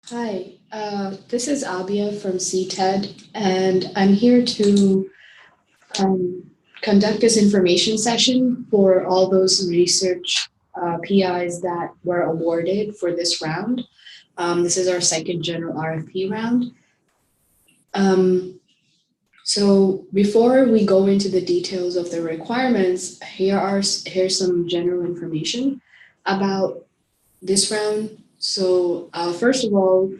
Hi, this is Abia from CTEDD, and I'm here to um, conduct this information session for all those research PIs that were awarded for this round. This is our second general RFP round. Um, so before we go into the details of the requirements, here's some general information about this round. So first of all,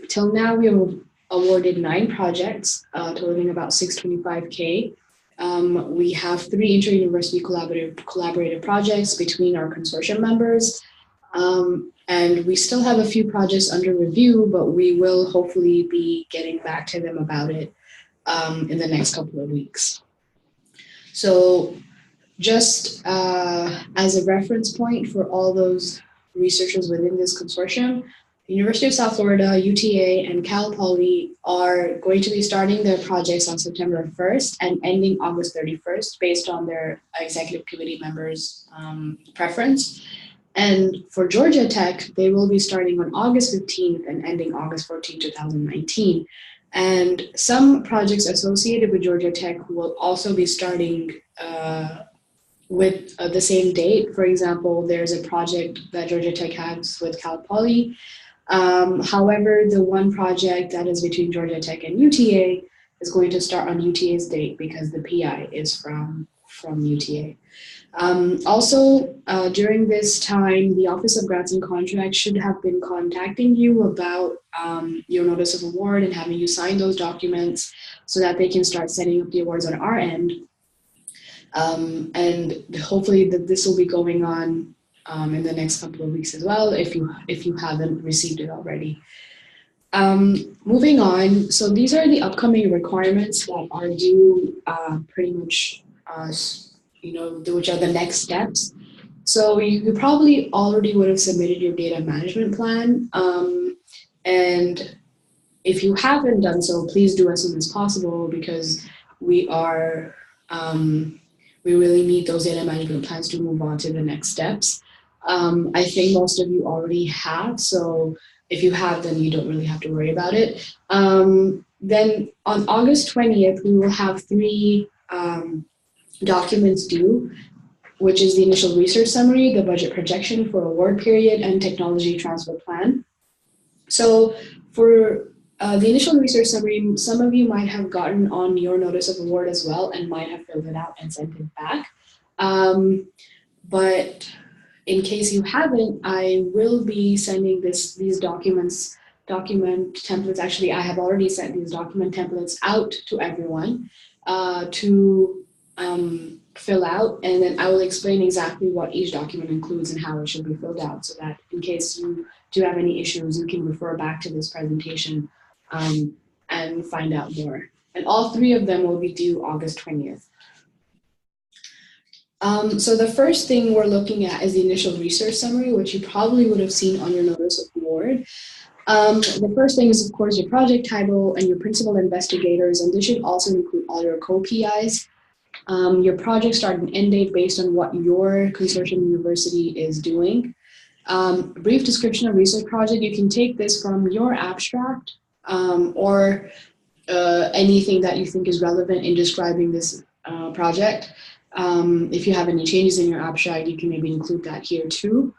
till now we have awarded 9 projects, totaling about 625K. We have 3 inter-university collaborative projects between our consortium members. And we still have a few projects under review, but we will hopefully be getting back to them about it in the next couple of weeks. So just as a reference point for all those researchers within this consortium, the University of South Florida, UTA, and Cal Poly are going to be starting their projects on September 1st and ending August 31st based on their executive committee members' preference. And for Georgia Tech, they will be starting on August 15th and ending August 14th, 2019. And some projects associated with Georgia Tech will also be starting with the same date. For example, there's a project that Georgia Tech has with Cal Poly. However, the one project that is between Georgia Tech and UTA is going to start on UTA's date because the PI is from UTA. Also, during this time, the Office of Grants and Contracts should have been contacting you about your notice of award and having you sign those documents so that they can start setting up the awards on our end. And hopefully this will be going on in the next couple of weeks as well, if you haven't received it already. Moving on, so these are the upcoming requirements that are due pretty much, which are the next steps. So you probably already would have submitted your data management plan. And if you haven't done so, please do as soon as possible because we really need those data management plans to move on to the next steps. I think most of you already have, so if you have, then you don't really have to worry about it. Then on August 20th, we will have 3 documents due, which is the initial research summary, the budget projection for award period, and technology transfer plan. So for the initial research summary, some of you might have gotten on your notice of award as well and might have filled it out and sent it back. But in case you haven't, I will be sending these document templates. Actually, I have already sent these document templates out to everyone to fill out, and then I will explain exactly what each document includes and how it should be filled out so that in case you do have any issues, you can refer back to this presentation and find out more. And all 3 of them will be due August 20th. So the first thing we're looking at is the initial research summary, which you probably would have seen on your notice of award. The first thing is, of course, your project title and your principal investigators, and this should also include all your co-PIs. Your project start and end date based on what your consortium university is doing. Brief description of research project, you can take this from your abstract or anything that you think is relevant in describing this project. If you have any changes in your abstract, you can maybe include that here too.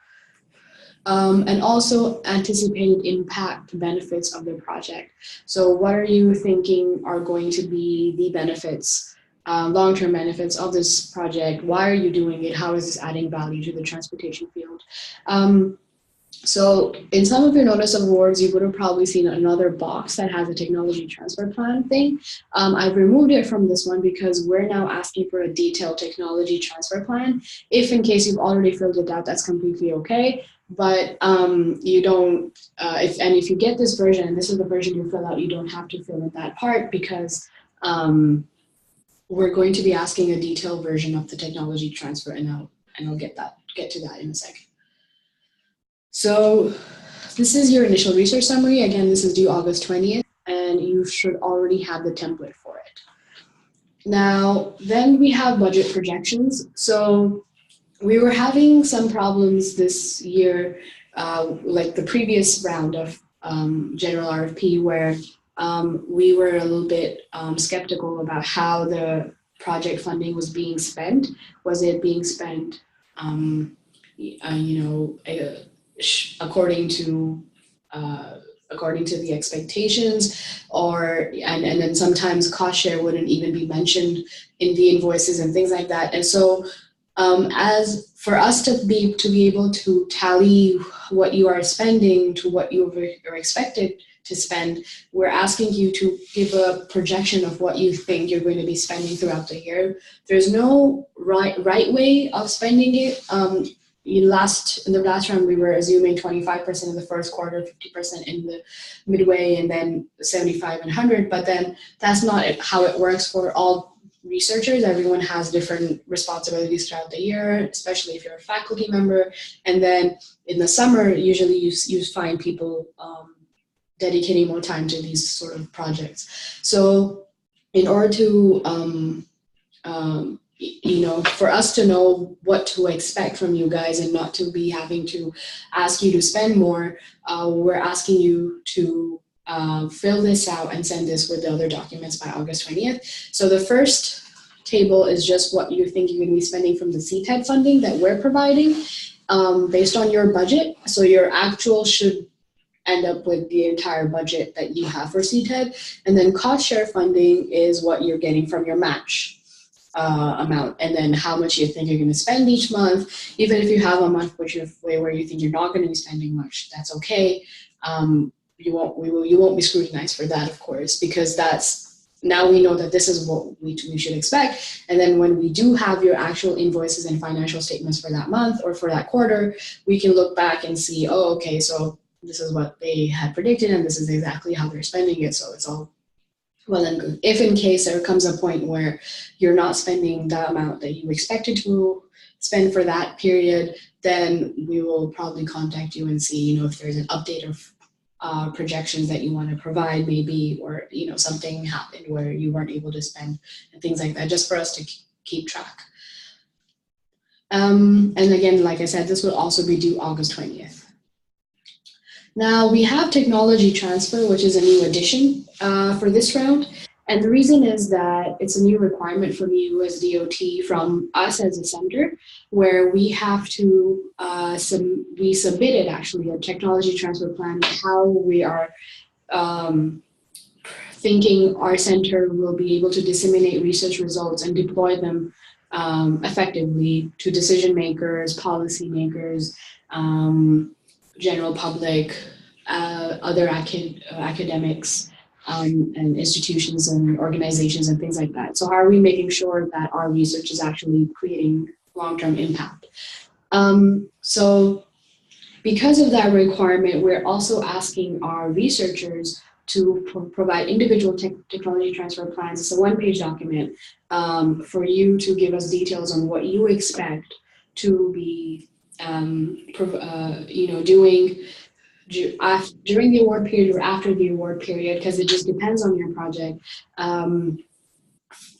And also anticipated impact benefits of the project. So what are you thinking are going to be the benefits, long-term benefits of this project? Why are you doing it? How is this adding value to the transportation field? So in some of your notice of awards, you would have probably seen another box that has a technology transfer plan thing. I've removed it from this one because we're now asking for a detailed technology transfer plan. If in case you've already filled it out, that's completely okay. But you don't, if you get this version, and this is the version you fill out, you don't have to fill in that part because we're going to be asking a detailed version of the technology transfer, and I'll get to that in a second. So this is your initial research summary. Again, this is due August 20th, and you should already have the template for it. Now, then we have budget projections. So we were having some problems this year, like the previous round of general RFP where we were a little bit skeptical about how the project funding was being spent. Was it being spent, according to the expectations, and then sometimes cost share wouldn't even be mentioned in the invoices and things like that. And so as for us to be able to tally what you are spending to what you are expected to spend, we're asking you to give a projection of what you think you're going to be spending throughout the year. There's no right way of spending it. In the last round, we were assuming 25% in the first quarter, 50% in the midway, and then 75 and 100. But then that's not how it works for all researchers. Everyone has different responsibilities throughout the year, especially if you're a faculty member. And then in the summer, usually you find people dedicating more time to these sort of projects. So in order to for us to know what to expect from you guys and not to be having to ask you to spend more, we're asking you to fill this out and send this with the other documents by August 20th. So the first table is just what you think you're going to be spending from the CTEDD funding that we're providing based on your budget. So your actual should end up with the entire budget that you have for CTEDD. And then cost share funding is what you're getting from your match amount, and then how much you think you're going to spend each month. Even if you have a month where you think you're not going to be spending much, that's okay. You won't be scrutinized for that, of course, because now we know that this is what we should expect. And then when we do have your actual invoices and financial statements for that month or for that quarter, we can look back and see, oh, okay, so this is what they had predicted and this is exactly how they're spending it. So it's all well and good. If in case there comes a point where you're not spending the amount that you expected to spend for that period, then we will probably contact you and see, if there's an update of projections that you want to provide, maybe, or something happened where you weren't able to spend and things like that, just for us to keep track. And again, like I said, this will also be due August 20th. Now we have technology transfer, which is a new addition for this round. And the reason is that it's a new requirement from you as DOT, from us as a center, where we have to, we submitted actually a technology transfer plan, how we are thinking our center will be able to disseminate research results and deploy them effectively to decision makers, policy makers, general public, other academics, and institutions and organizations and things like that. So how are we making sure that our research is actually creating long-term impact? So because of that requirement, we're also asking our researchers to provide individual technology transfer plans. It's a one-page document for you to give us details on what you expect to be doing during the award period or after the award period, because it just depends on your project,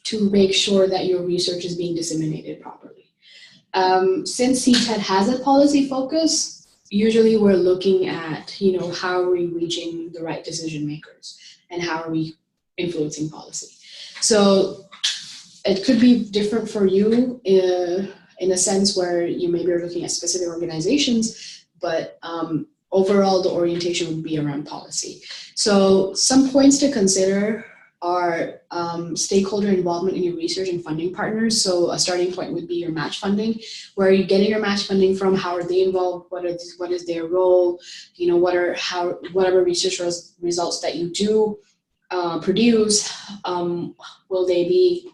to make sure that your research is being disseminated properly. Since CTEDD has a policy focus, usually we're looking at, how are we reaching the right decision makers and how are we influencing policy. So it could be different for you in a sense where you maybe are looking at specific organizations, but overall the orientation would be around policy. So some points to consider are stakeholder involvement in your research and funding partners. So a starting point would be your match funding. Where are you getting your match funding from? How are they involved? What is their role? Whatever research results that you do produce, will they be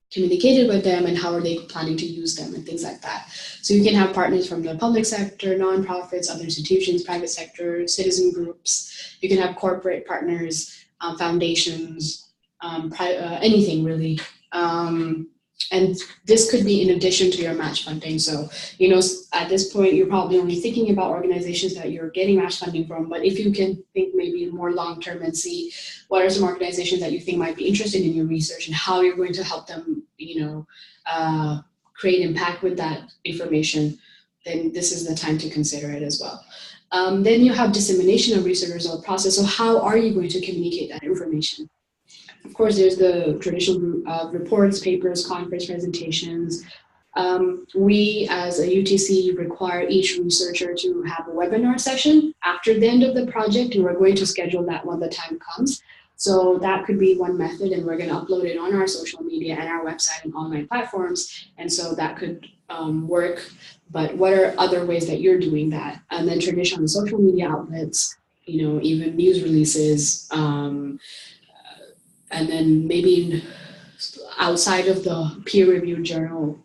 communicated with them, and how are they planning to use them, and things like that. So you can have partners from the public sector, nonprofits, other institutions, private sector, citizen groups. You can have corporate partners, foundations, anything really. And this could be in addition to your match funding. So, at this point, you're probably only thinking about organizations that you're getting match funding from, but if you can think maybe more long-term and see what are some organizations that you think might be interested in your research and how you're going to help them, create impact with that information, then this is the time to consider it as well. Then you have dissemination of research result process. So how are you going to communicate that information? Of course, there's the traditional reports, papers, conference presentations. We as a UTC require each researcher to have a webinar session after the end of the project, and we're going to schedule that when the time comes. So that could be one method, and we're going to upload it on our social media and our website and online platforms. And so that could work. But what are other ways that you're doing that? And then traditional social media outlets, even news releases, and then maybe outside of the peer-reviewed journal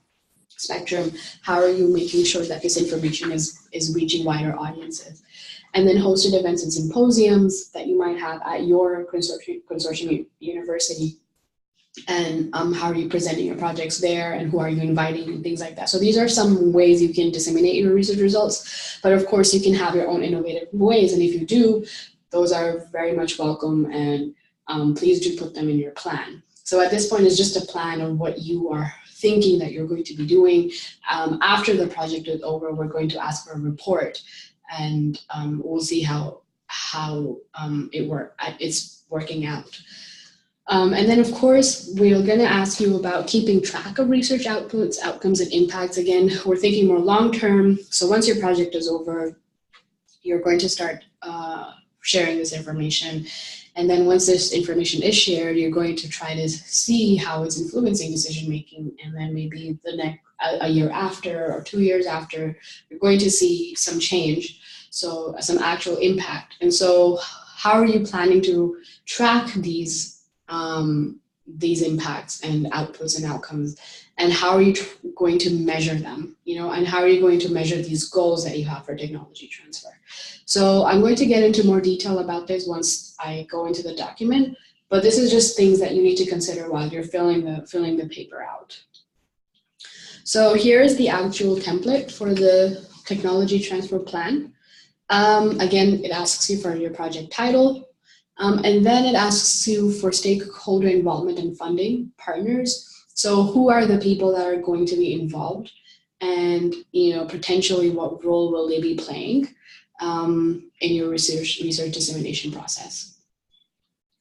spectrum, how are you making sure that this information is reaching wider audiences? And then hosted events and symposiums that you might have at your consortium university, and how are you presenting your projects there, and who are you inviting, and things like that. So these are some ways you can disseminate your research results, but of course you can have your own innovative ways, and if you do, those are very much welcome, and please do put them in your plan. So at this point, it's just a plan of what you are thinking that you're going to be doing. After the project is over, we're going to ask for a report, and we'll see how it's working out. And then, of course, we're going to ask you about keeping track of research outputs, outcomes, and impacts. Again, we're thinking more long-term. So once your project is over, you're going to start sharing this information. And then once this information is shared, you're going to try to see how it's influencing decision-making. And then maybe a year after or 2 years after, you're going to see some change, so some actual impact. And so how are you planning to track these impacts and outputs and outcomes? And how are you going to measure them? And how are you going to measure these goals that you have for technology transfer? So I'm going to get into more detail about this once I go into the document, but this is just things that you need to consider while you're filling the paper out. So here's the actual template for the technology transfer plan. Again, it asks you for your project title, and then it asks you for stakeholder involvement and funding partners. So who are the people that are going to be involved, and potentially what role will they be playing in your research dissemination process?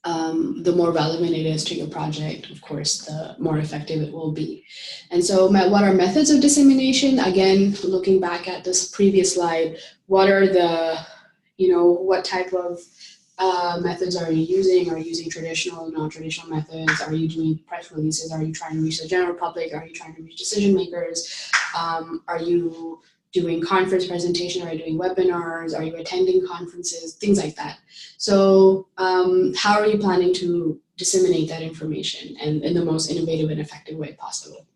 The more relevant it is to your project, of course, the more effective it will be. And so what are methods of dissemination? Again, looking back at this previous slide, what are the, what type of methods are you using? Are you using traditional, non-traditional methods? Are you doing press releases? Are you trying to reach the general public? Are you trying to reach decision makers? Are you doing conference presentation? Are you doing webinars? Are you attending conferences? Things like that. So how are you planning to disseminate that information and in the most innovative and effective way possible?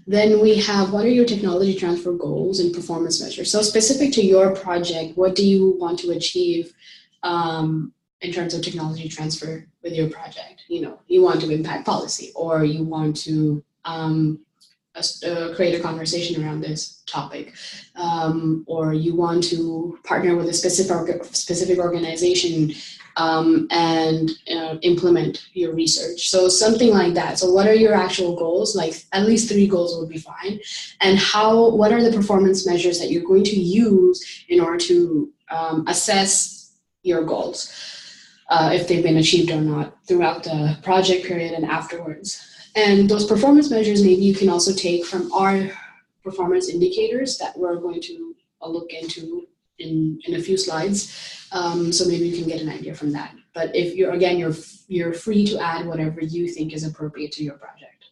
Then we have, what are your technology transfer goals and performance measures? So specific to your project, what do you want to achieve in terms of technology transfer with your project? You want to impact policy, or you want to create a conversation around this topic, or you want to partner with a specific organization and implement your research. So something like that. So what are your actual goals? Like at least 3 goals would be fine. And what are the performance measures that you're going to use in order to assess your goals, if they've been achieved or not throughout the project period and afterwards. And those performance measures, maybe you can also take from our performance indicators that we're going to look into in a few slides. So maybe you can get an idea from that. But if you're free to add whatever you think is appropriate to your project.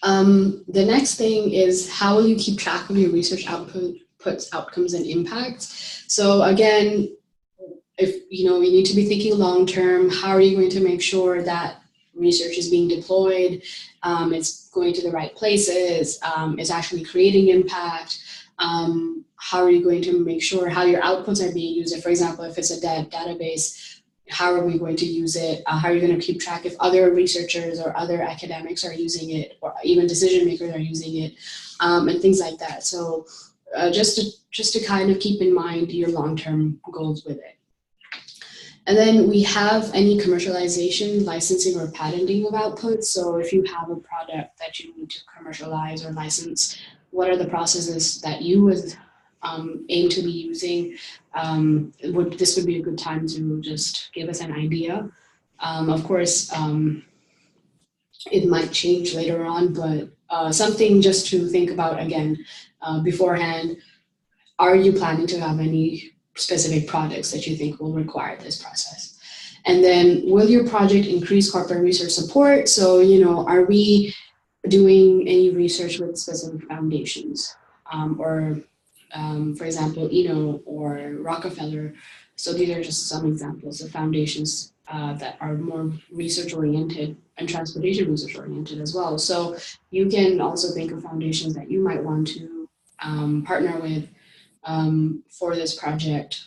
The next thing is, how will you keep track of your research outputs, outcomes, and impacts? So again, if you need to be thinking long term, how are you going to make sure that research is being deployed, it's going to the right places, it's actually creating impact? How are you going to make sure how your outputs are being used? For example, if it's a database, how are we going to use it? How are you going to keep track if other researchers or other academics are using it, or even decision makers are using it, and things like that. So just to kind of keep in mind your long-term goals with it. And then we have any commercialization, licensing, or patenting of outputs. So if you have a product that you need to commercialize or license, what are the processes that you as aim to be using, this would be a good time to just give us an idea. Of course, it might change later on, but something just to think about again beforehand. Are you planning to have any specific projects that you think will require this process? And then, will your project increase corporate research support? So, are we doing any research with specific foundations, or for example, or Rockefeller? So these are just some examples of foundations that are more research oriented and transportation research oriented as well. So you can also think of foundations that you might want to partner with for this project,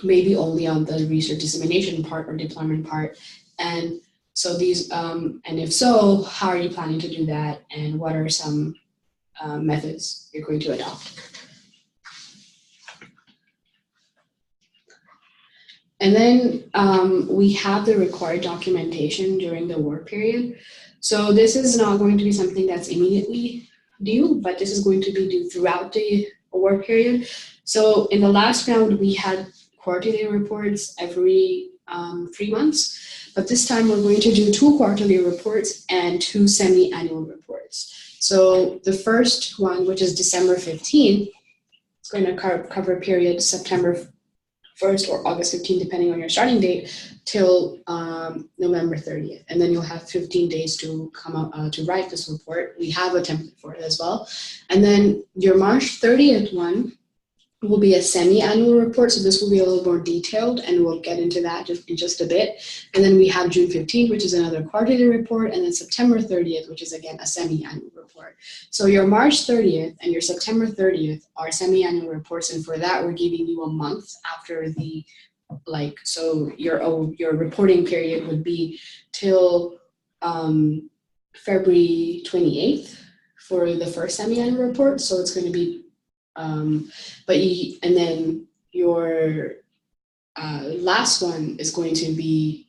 maybe only on the research dissemination part or deployment part. And so these, and if so, how are you planning to do that? And what are some methods you're going to adopt? And then we have the required documentation during the work period. So this is not going to be something that's immediately due, but this is going to be due throughout the work period. So in the last round, we had quarterly reports every 3 months, but this time we're going to do 2 quarterly reports and 2 semi-annual reports. So the first one, which is December 15th, it's going to cover a period September 1st or August 15th, depending on your starting date, till November 30th. And then you'll have 15 days to come out to write this report. We have a template for it as well. And then your March 30th one will be a semi-annual report. So this will be a little more detailed, and we'll get into that in just a bit. And then we have June 15th, which is another quarterly report, and then September 30th, which is again a semi-annual report. So your March 30th and your September 30th are semi-annual reports, and for that we're giving you a month after the, so your reporting period would be till February 28th for the first semi-annual report. So it's going to be and then your last one is going to be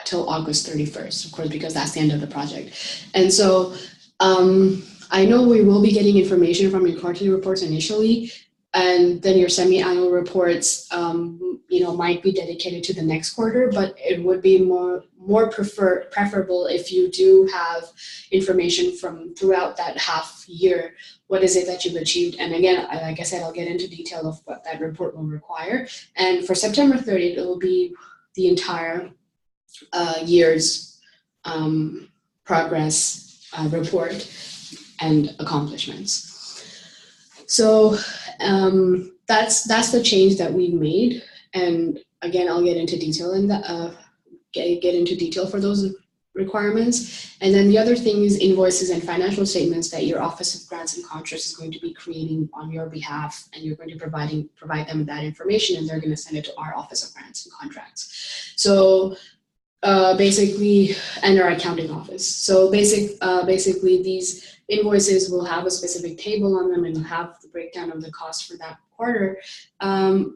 till August 31st, of course, because that's the end of the project. And so I know we will be getting information from your quarterly reports initially, and then your semi-annual reports might be dedicated to the next quarter, but it would be more preferable if you do have information from throughout that half year. What is it that you've achieved? And again, like I said, I'll get into detail of what that report will require. And for September 30th, it will be the entire year's progress report and accomplishments. So that's the change that we made. And again, I'll get into detail in the get into detail for those requirements. And then the other thing is invoices and financial statements that your Office of Grants and Contracts is going to be creating on your behalf, and you're going to provide them with that information, and they're going to send it to our Office of Grants and Contracts. So basically, and our accounting office. So basically these invoices will have a specific table on them and have the breakdown of the cost for that quarter.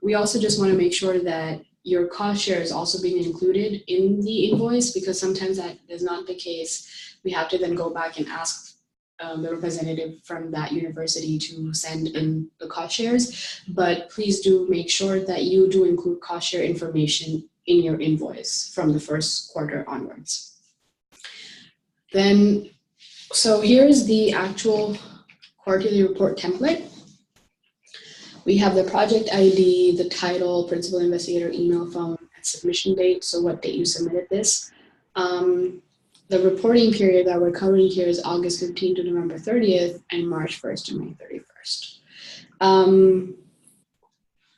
We also just want to make sure that your cost share is also being included in the invoice, because sometimes that is not the case. We have to then go back and ask the representative from that university to send in the cost shares. But please do make sure that you do include cost share information in your invoice from the first quarter onwards. Then, so here's the actual quarterly report template. We have the project ID, the title, principal investigator, email, phone, and submission date. So what date you submitted this. The reporting period that we're covering here is August 15th to November 30th and March 1st to May 31st.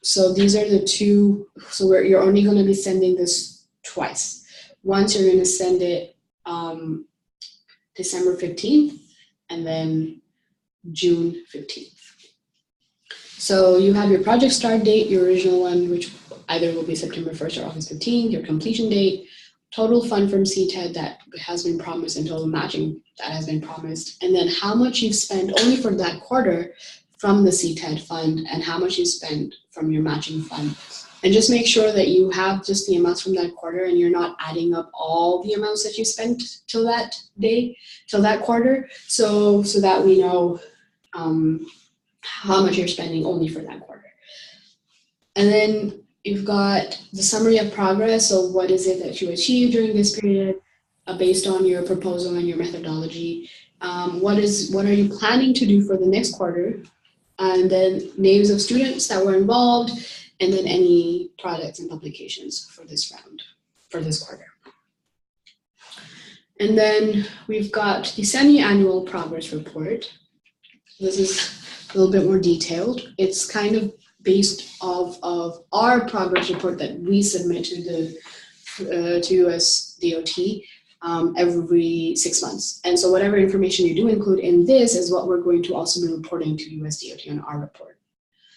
So these are the two, so you're only going to be sending this twice. Once you're going to send it December 15th and then June 15th. So you have your project start date, your original one, which either will be September 1st or August 15th, your completion date, total fund from CTEDD that has been promised, and total matching that has been promised, and then how much you've spent only for that quarter from the CTEDD fund and how much you spent from your matching fund. And just make sure that you have just the amounts from that quarter and you're not adding up all the amounts that you spent till that day, till that quarter, so that we know how much you're spending only for that quarter. And then you've got the summary of progress. So what is it that you achieved during this period based on your proposal and your methodology? What are you planning to do for the next quarter? And then names of students that were involved, and then any products and publications for this round, for this quarter. And then we've got the semi-annual progress report. This is a little bit more detailed. It's kind of based off of our progress report that we submit to the to US DOT every 6 months. And so whatever information you do include in this is what we're going to also be reporting to US DOT on our report.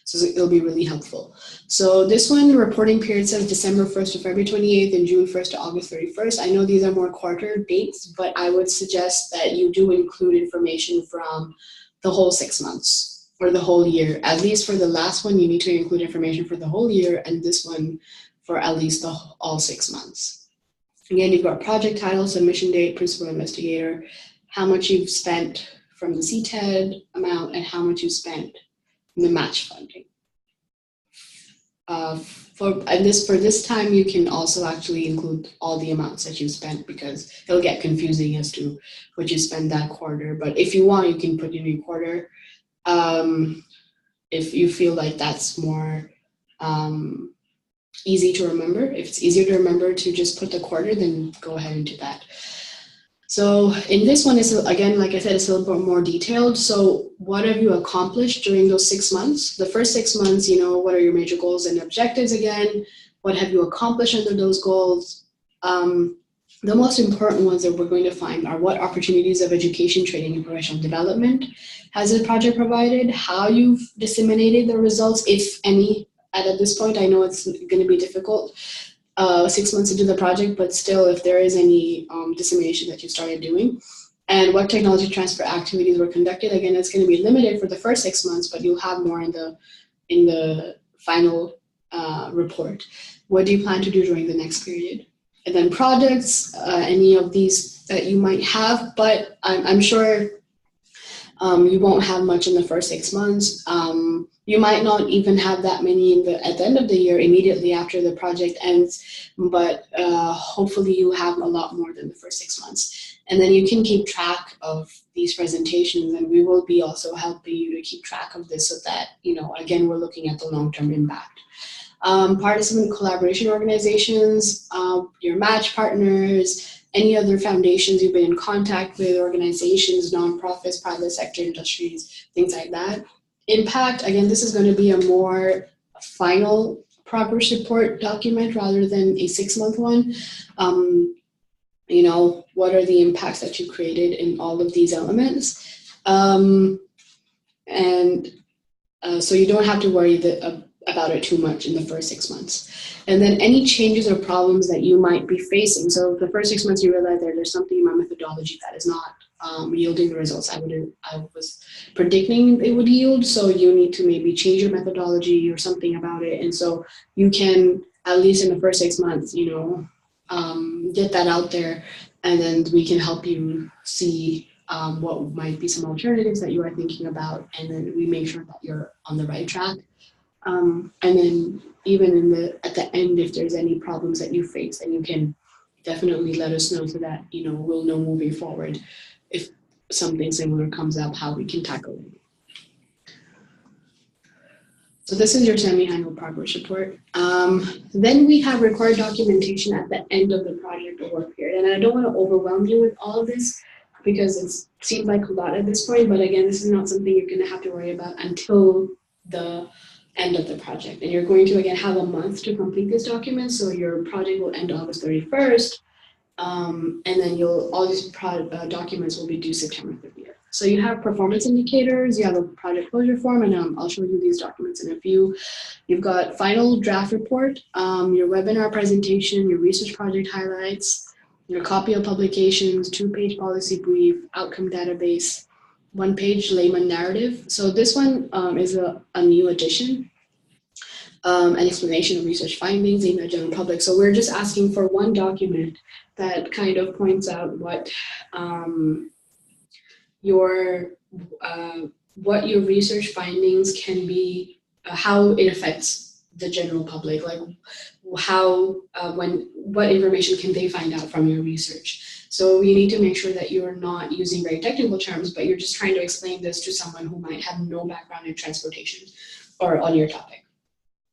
So it'll be really helpful. So this one, the reporting period says December 1st to February 28th and June 1st to August 31st. I know these are more quarter dates, but I would suggest that you do include information from the whole 6 months or the whole year. At least for the last one, you need to include information for the whole year, and this one for at least all 6 months. Again, you've got project title, submission date, principal investigator, how much you've spent from the CTEDD amount, and how much you spent from the match funding. For this time, you can also actually include all the amounts that you spent, because it'll get confusing as to what you spend that quarter. But if you want, you can put in a quarter. If you feel like that's more easy to remember. If it's easier to remember to just put the quarter, then go ahead and do that. So in this one, it's again, like I said, it's a little bit more detailed. So what have you accomplished during those 6 months? The first 6 months, what are your major goals and objectives again? What have you accomplished under those goals? The most important ones that we're going to find are what opportunities of education, training, and professional development has the project provided, how you've disseminated the results, if any. At this point, I know it's going to be difficult 6 months into the project, but still, if there is any dissemination that you started doing, and what technology transfer activities were conducted. Again, it's going to be limited for the first 6 months, but you'll have more in the final report. What do you plan to do during the next period? And then projects, any of these that you might have, but I'm sure you won't have much in the first 6 months. You might not even have that many at the end of the year, immediately after the project ends, but hopefully you have a lot more than the first 6 months. And then you can keep track of these presentations, and we will be also helping you to keep track of this so that, again, we're looking at the long-term impact. Participant collaboration organizations, your match partners, any other foundations you've been in contact with, organizations, nonprofits, private sector industries, things like that. Impact, again, this is going to be a more final progress report document rather than a 6-month one. What are the impacts that you created in all of these elements? So you don't have to worry about it too much in the first 6 months. And then any changes or problems that you might be facing. So the first 6 months you realize there's something in my methodology that is not yielding the results I was predicting it would yield. So you need to maybe change your methodology or something about it. And so you can, at least in the first 6 months, get that out there, and then we can help you see what might be some alternatives that you are thinking about, and then we make sure that you're on the right track. And then even at the end, if there's any problems that you face, then you can definitely let us know so that we'll know moving forward if something similar comes up, how we can tackle it. So this is your semi-annual progress report. Then we have required documentation at the end of the project or work period. And I don't want to overwhelm you with all of this because it seems like a lot at this point, but again, this is not something you're going to have to worry about until the end of the project. And you're going to, again, have a month to complete this document. So your project will end August 31st. And then all these documents will be due September 30th. So you have performance indicators, you have a project closure form, and I'll show you these documents in a few. You've got final draft report, your webinar presentation, your research project highlights, your copy of publications, 2-page policy brief, outcome database, 1-page layman narrative. So this one is a new addition. An explanation of research findings in the general public. So we're just asking for one document that kind of points out what your what your research findings can be, how it affects the general public, like how, what information can they find out from your research. So you need to make sure that you're not using very technical terms, but you're just trying to explain this to someone who might have no background in transportation or on your topic.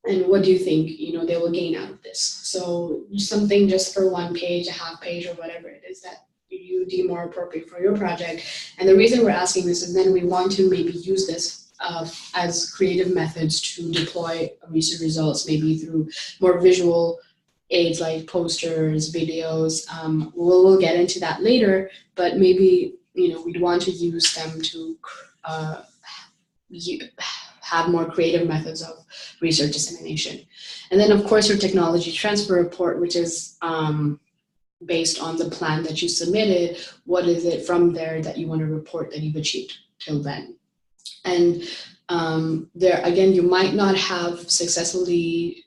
And what do you think, they will gain out of this? So something just for 1 page, a half page, or whatever it is that you deem more appropriate for your project. And the reason we're asking this is then we want to maybe use this as creative methods to deploy research results, maybe through more visual aids like posters, videos. We'll get into that later, but maybe we'd want to use them to have more creative methods of research dissemination. And then of course your technology transfer report, which is based on the plan that you submitted. What is it from there that you want to report that you've achieved till then? And there again, you might not have successfully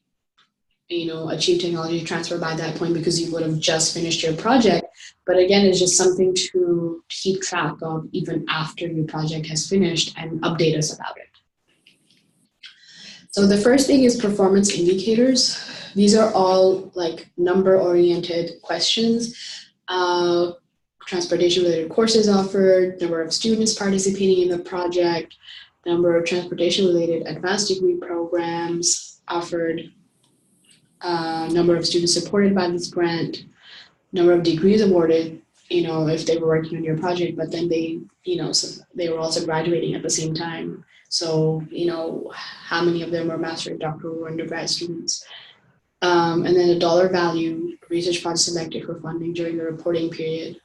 achieved technology transfer by that point because you would have just finished your project. But again, it's just something to keep track of even after your project has finished and update us about it. So the first thing is performance indicators. These are all like number-oriented questions. Transportation-related courses offered, number of students participating in the project, number of transportation-related advanced degree programs offered, number of students supported by this grant, number of degrees awarded, if they were working on your project, but then they, so they were also graduating at the same time. So, how many of them were master's, doctoral, or undergrad students. And then a dollar value, research funds selected for funding during the reporting period.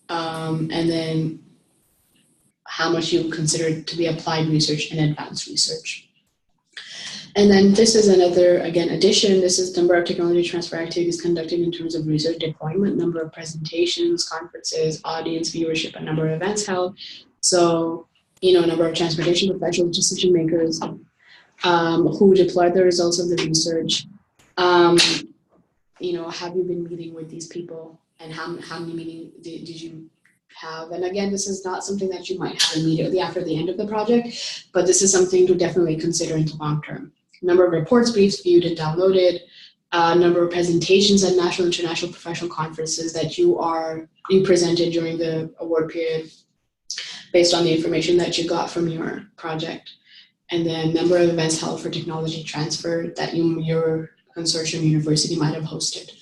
And then how much you consider to be applied research and advanced research. And then this is another, again, addition. This is number of technology transfer activities conducted in terms of research deployment, number of presentations, conferences, audience viewership, and number of events held. So, number of transportation professionals, decision makers who deployed the results of the research. Have you been meeting with these people, and how many meetings did you have? And again, this is not something that you might have immediately after the end of the project, but this is something to definitely consider in the long term. Number of reports, briefs viewed and downloaded, number of presentations at national and international professional conferences that you presented during the award period based on the information that you got from your project. And then number of events held for technology transfer that your consortium university might have hosted,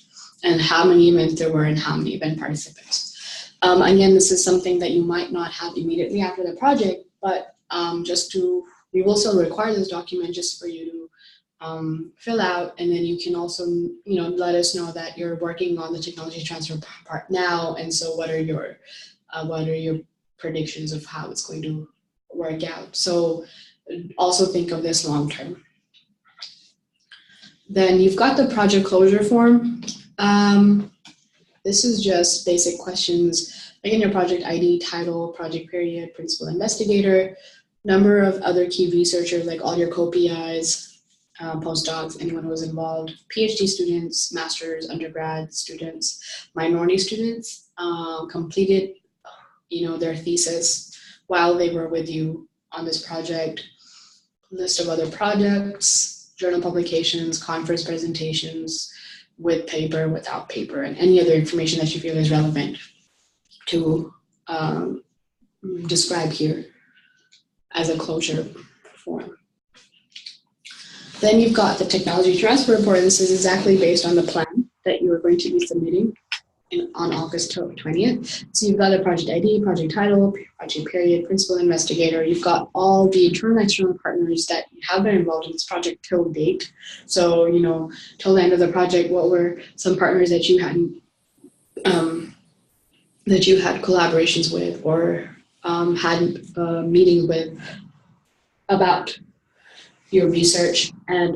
and how many events there were and how many event participants. Again, this is something that you might not have immediately after the project, but we will still require this document just for you to fill out, and then you can also let us know that you're working on the technology transfer part now, and so what are your predictions of how it's going to work out. So also think of this long term. Then you've got the project closure form. This is just basic questions, like in your project ID, title, project period, principal investigator, number of other key researchers, like all your co-PIs, postdocs, anyone who was involved, PhD students, masters, undergrad students, minority students, completed their thesis while they were with you on this project, list of other projects, journal publications, conference presentations, with paper, without paper, and any other information that you feel is relevant to describe here as a closure form. Then you've got the technology transfer report. This is exactly based on the plan that you are going to be submitting on August 20th. So you've got a project ID, project title, project period, principal investigator. You've got all the internal and external partners that have been involved in this project till date. So, till the end of the project, what were some partners that you had collaborations with or had meetings with about your research, and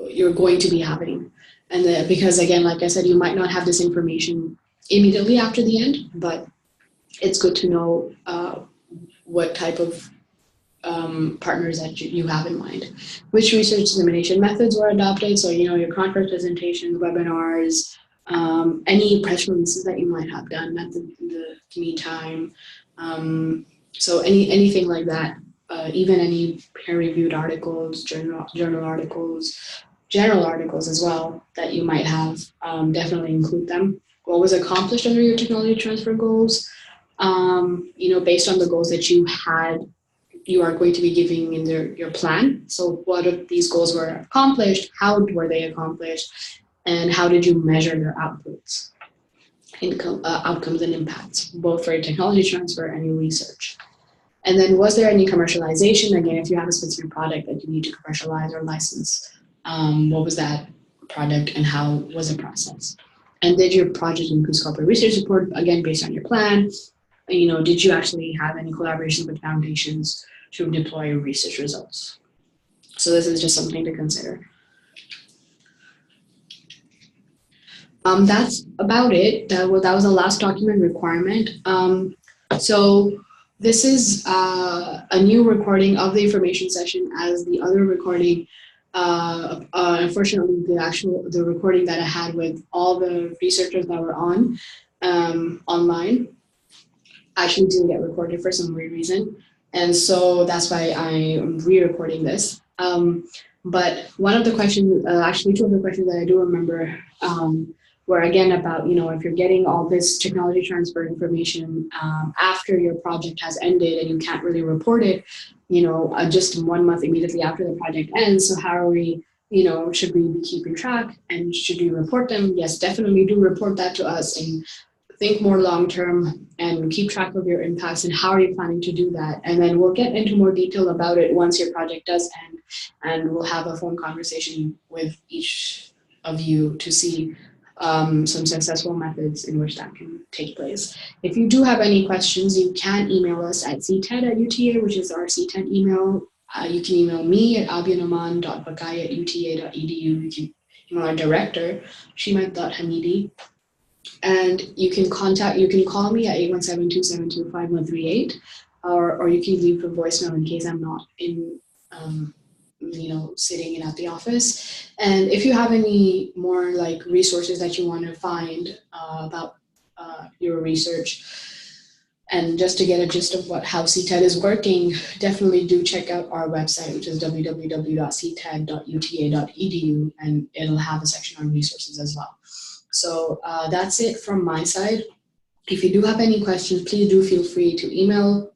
you're going to be having. And because again, like I said, you might not have this information immediately after the end, but it's good to know what type of partners that you have in mind. Which research dissemination methods were adopted? So, your conference presentations, webinars, any press releases that you might have done at the meantime. So anything like that, even any peer-reviewed articles, journal articles, general articles as well that you might have, definitely include them. What was accomplished under your technology transfer goals? Based on the goals that you had, you are going to be giving in your plan. So what if these goals were accomplished? How were they accomplished? And how did you measure your outputs, outcomes and impacts, both for your technology transfer and your research? And then was there any commercialization? Again, if you have a specific product that you need to commercialize or license, what was that product and how was the process? And did your project include corporate research support, again, based on your plan? Did you actually have any collaboration with foundations to deploy your research results? So this is just something to consider. That's about it. That was the last document requirement. So this is a new recording of the information session, as the other recording, unfortunately, the recording that I had with all the researchers that were on online actually didn't get recorded for some weird reason. And so that's why I'm re-recording this. But one of the questions, actually two of the questions that I do remember were again about, if you're getting all this technology transfer information after your project has ended and you can't really report it, just 1 month immediately after the project ends. So how are we, should we be keeping track and should we report them? Yes, definitely do report that to us and think more long-term and keep track of your impacts and how are you planning to do that? And then we'll get into more detail about it once your project does end, and we'll have a phone conversation with each of you to see some successful methods in which that can take place. If you do have any questions, you can email us at CTEDD@UTA, which is our CTEDD email. You can email me at abianaman.bakai@uta.edu. You can email our director, shimat.hamidi. And you can call me at 817-272-5138, or you can leave a voicemail in case I'm not in, sitting in at the office. And if you have any more resources that you want to find about your research, and just to get a gist of how CTEDD is working, definitely do check out our website, which is www.cted.uta.edu, and it'll have a section on resources as well. So that's it from my side. If you do have any questions, please do feel free to email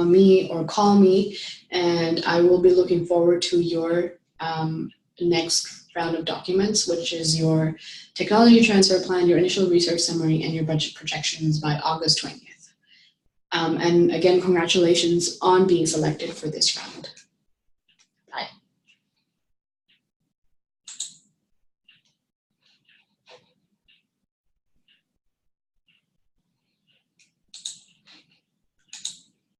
me or call me, and I will be looking forward to your next round of documents, which is your technology transfer plan, your initial research summary, and your budget projections by August 20th. And again, congratulations on being selected for this round.